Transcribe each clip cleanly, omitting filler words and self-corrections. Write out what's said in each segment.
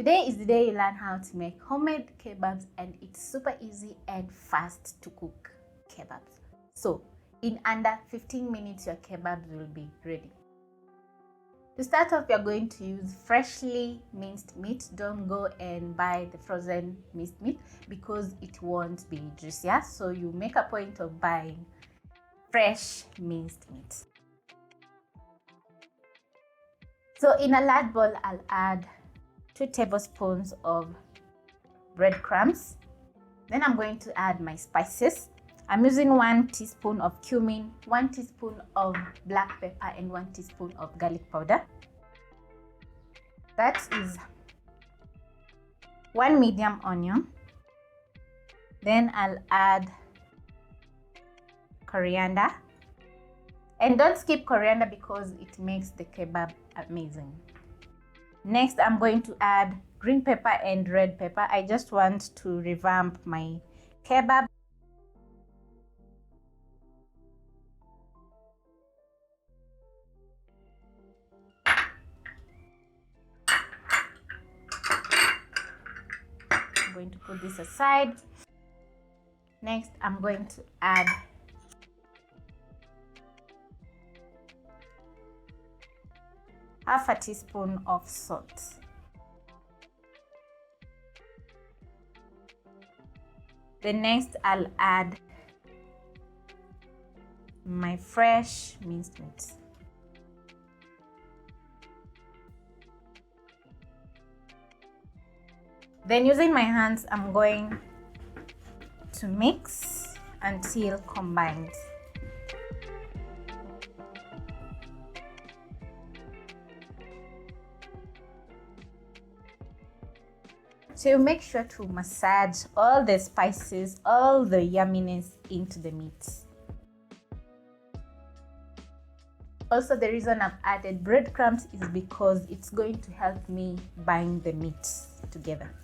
Today is the day you learn how to make homemade kebabs, and it's super easy and fast to cook kebabs. So in under 15 minutes your kebabs will be ready. To start off, you're going to use freshly minced meat. Don't go and buy the frozen minced meat because it won't be juicier. So you make a point of buying fresh minced meat. So in a large bowl, I'll add 2 tablespoons of breadcrumbs. Then I'm going to add my spices. I'm using 1 teaspoon of cumin, 1 teaspoon of black pepper, and 1 teaspoon of garlic powder. That is 1 medium onion. Then I'll add coriander. And don't skip coriander because it makes the kebab amazing. Next, I'm going to add green pepper and red pepper. I just want to revamp my kebab. I'm going to put this aside. Next, I'm going to add half a teaspoon of salt. Then next, I'll add my fresh minced meat. Then using my hands, I'm going to mix until combined. So you make sure to massage all the spices, all the yumminess into the meat. Also, the reason I've added breadcrumbs is because it's going to help me bind the meat together.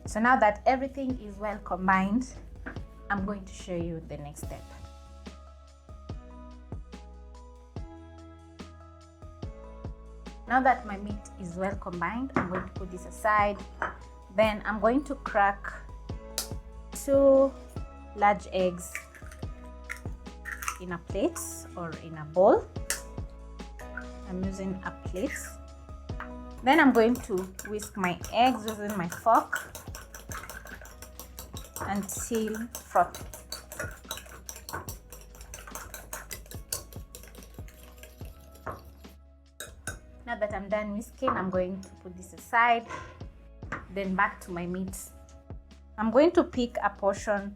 So now that everything is well combined, I'm going to show you the next step. Now that my meat is well combined, I'm going to put this aside. Then I'm going to crack 2 large eggs in a plate or in a bowl. I'm using a plate. Then I'm going to whisk my eggs using my fork until frothy. Now that I'm done whisking, I'm going to put this aside. Then back to my meat. I'm going to pick a portion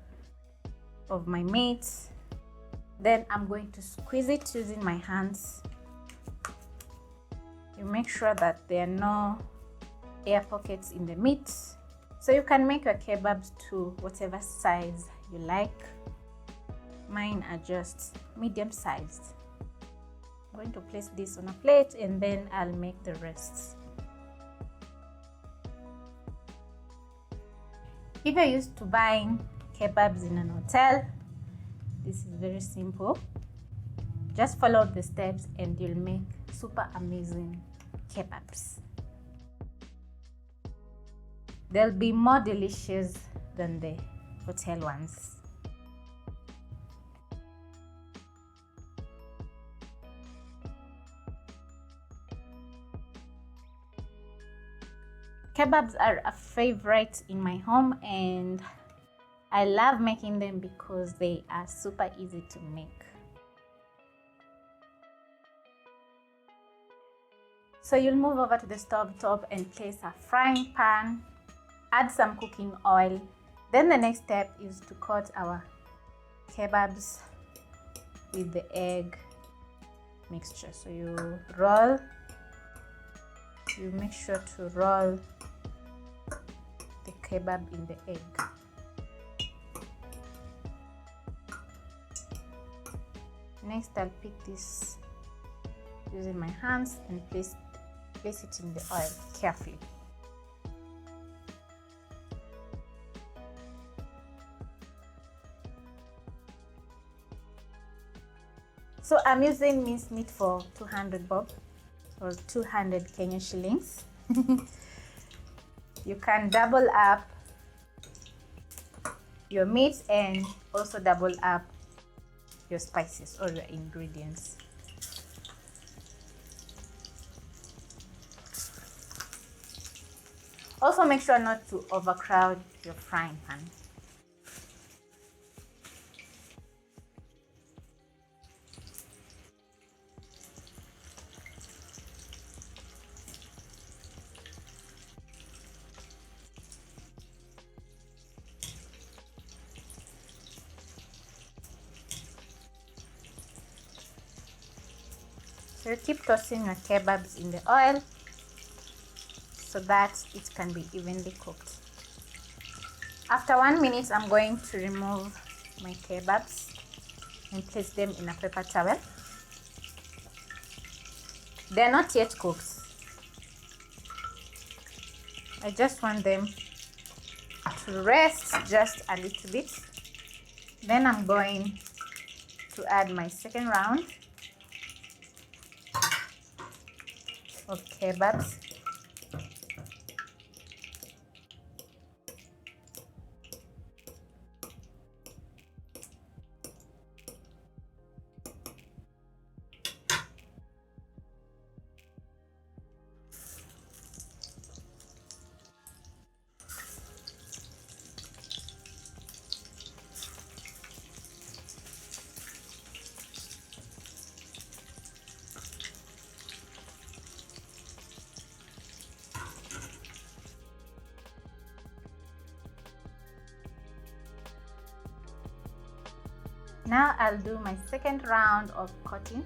of my meat. Then I'm going to squeeze it using my hands. You make sure that there are no air pockets in the meat. So you can make your kebabs to whatever size you like. Mine are just medium sized. I'm going to place this on a plate and then I'll make the rest. If you're used to buying kebabs in an hotel, this is very simple. Just follow the steps and you'll make super amazing kebabs. They'll be more delicious than the hotel ones. Kebabs are a favorite in my home and I love making them because they are super easy to make. So you'll move over to the stove top and place a frying pan. Add some cooking oil. Then the next step is to coat our kebabs with the egg mixture. So you make sure to roll the kebab in the egg. Next, I'll pick this using my hands and place it in the oil carefully. So I'm using minced meat for 200 bob or 200 Kenya shillings. You can double up your meat and also double up your spices or your ingredients. Also make sure not to overcrowd your frying pan. So keep tossing your kebabs in the oil so that it can be evenly cooked. After 1 minute, I'm going to remove my kebabs and place them in a paper towel. They're not yet cooked. I just want them to rest just a little bit. Then I'm going to add my second round of kebabs. Now I'll do my second round of coating.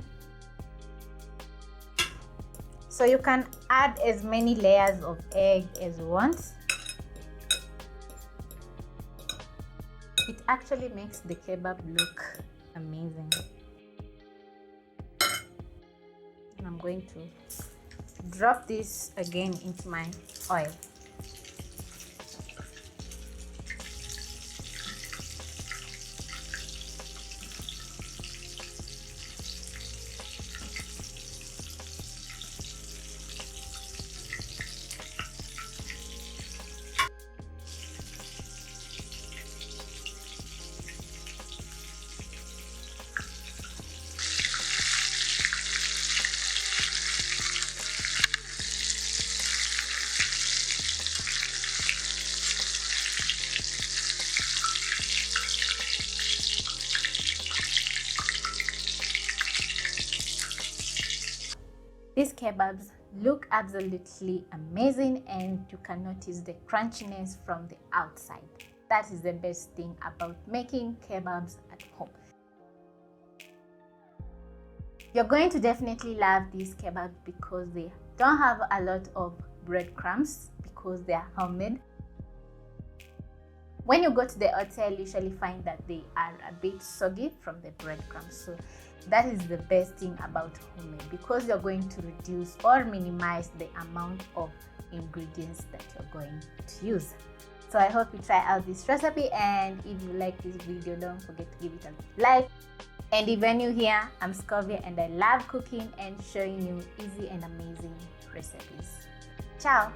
So you can add as many layers of egg as you want. It actually makes the kebab look amazing. And I'm going to drop this again into my oil. These kebabs look absolutely amazing and you can notice the crunchiness from the outside. That is the best thing about making kebabs at home. You're going to definitely love these kebabs because they don't have a lot of breadcrumbs because they are homemade. When you go to the hotel, you usually find that they are a bit soggy from the breadcrumbs. So that is the best thing about homemade because you're going to reduce or minimize the amount of ingredients that you're going to use. So I hope you try out this recipe, and if you like this video, don't forget to give it a like. And if you're new here, I'm Scovia and I love cooking and showing you easy and amazing recipes. Ciao!